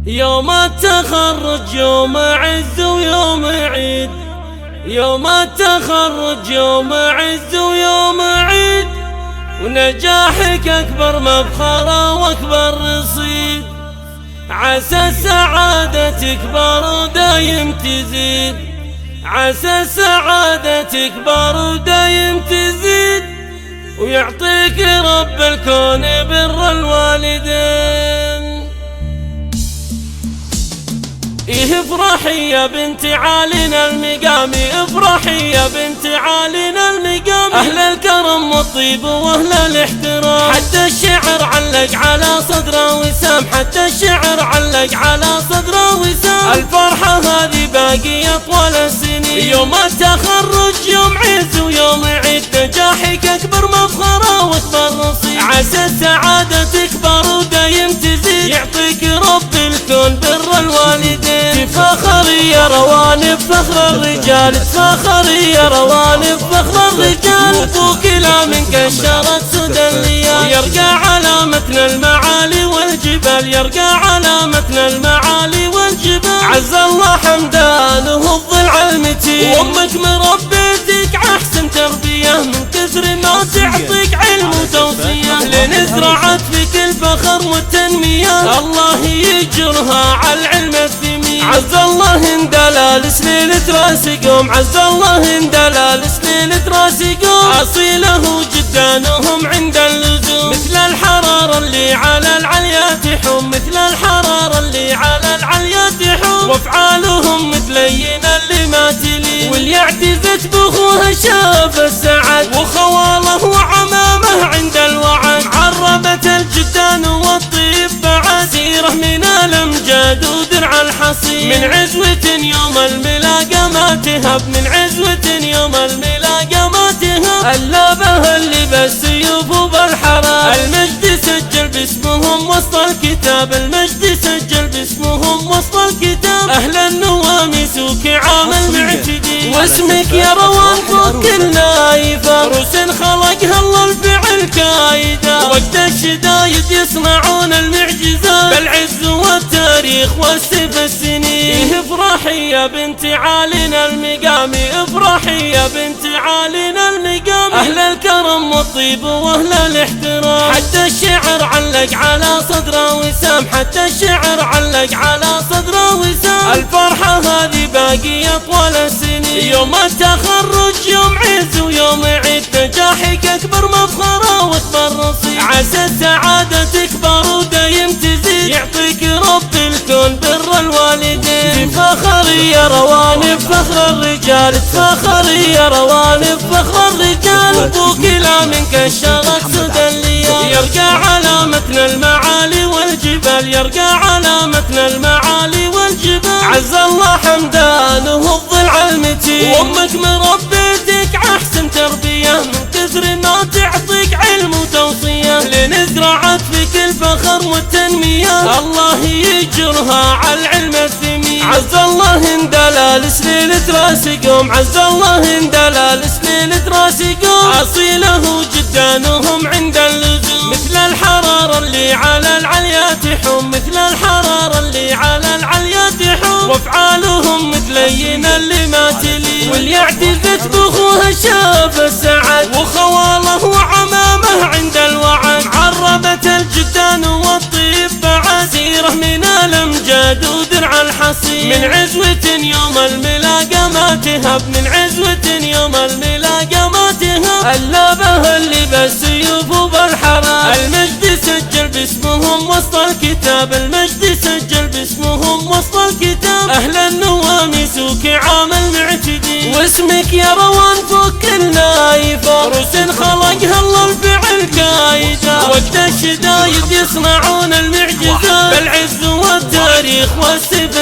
يوم التخرج يوم عز ويوم عيد، يوم التخرج يوم عز ويوم عيد، ونجاحك أكبر مفخرة وأكبر رصيد، عسى السعادة تكبر ودايم تزيد، عسى السعادة تكبر ودايم تزيد، ويعطيك رب الكون بر الوالدين. افرحي يا بنت عالينا المقامي، افرحي يا بنت عالينا المقامي، أهل الكرم والطيب وأهل الاحترام، حتى الشعر علق على صدره وسام، حتى الشعر علق على صدره وسام، الفرحة هذه باقية طوال السنين، يوم التخرج يوم عز ويوم عيد، نجاحك أكبر مفخرة وأكبر نصيب، عسى السعادة تكبر ودايم تزيد، يعطيك رب الكون بر الوالدين. تفاخري يا روانب فخر الرجال، تفاخري يا روانب فخر الرجال، وكلا من كشرت سدى الليال، يرقى على متن المعالي والجبال، يرقى على متن المعالي والجبال، عز الله حمدانه الضلع المتين، وامك مربيتك احسن تربيه، من كثر ما تعطيك علم وتوصيه، لين زرعت فيك الفخر والتنميه، الله يجرها على العلم الثمين، عز الله اندلال سليل تراسقهم، عز الله اندلال سليل تراسقهم، اصيله جدانهم عند اللزوم، مثل الحرارة اللي على العليات يحوم، مثل الحرارة اللي على العليات يحوم، وافعالهم متلين اللي ما تلين، واللي اعتزت باخوها شاف السعد، وخواله وعمامه عند الوعد، عربت الجدان والطيب بعد، سيره من الامجاد ودرع الحصين، من عزوة يوم الملاقى ما تهب، من عزوة يوم الملاقى ما تهب، اللابه اللي بالسيوف وبالحراب، المجد سجل باسمهم وسط الكتاب، المجد سجل باسمهم وسط الكتاب، أهل النواميس وكعام المعتدين، واسمك يا روان فوق كل نايفة، روس خلقها الله الفعل كايدة، وقت الشدايد يصنعون المعجزات، بالعز والتاريخ والسيف السنين، افرحي يا بنت عالينا المقامي، افرحي يا بنت عالينا المقامي، أهل الكرم والطيب وأهل الاحترام، حتى الشعر علق على صدره وسام، حتى الشعر علق على صدره وسام، الفرحة هذه باقية طوال السنين، يوم التخرج يوم عز ويوم عيد، نجاحك أكبر مفخرة وأكبر نصيب، عسى السعادة تكبر ودايم تزيد، يعطيك رب الكون بر الوالدين. تفاخري يا روانب فخر الرجال، تفاخري يا روانب فخر الرجال، وكلا من كشرت سدى الليال، يرقى على متن المعالي والجبال، يرقى على متن المعالي والجبال، عز الله حمدانه الضلع المتين، وامك مربيتك احسن تربيه، من كثر ما تعطيك علم وتوصيه، لين زرعت فيك الفخر والتنميه، الله يجرها على العلم الثمين، عز الله اندلال سليل تراسقهم، عز الله اندلال سليل تراسقهم، اصيله جدانهم عند اللزوم، مثل الحرارة اللي على العليات يحوم، مثل الحرارة اللي على العليات يحوم، وافعالهم متلين اللي ما تلين، واللي اعتزت باخوها شاف السعد، وخواله وعمامه عند الوعد، عربت الجدان والطيب بعد، سيره من الامجاد ودرع الحصين، من عزوة يوم الملاقى ما تهب، من عزوة يوم الملاقى ما تهب، اللابه اللي بالسيوف وبالحراب، المجد سجل باسمهم وسط الكتاب، المجد سجل باسمهم وسط الكتاب، أهل النواميس وكعام المعتدين، واسمك يا روان فوق كل نايفة، روس خلقها الله الفعل كايدة، وقت الشدايد يصنعون المعجزات، بالعز والتاريخ والسيف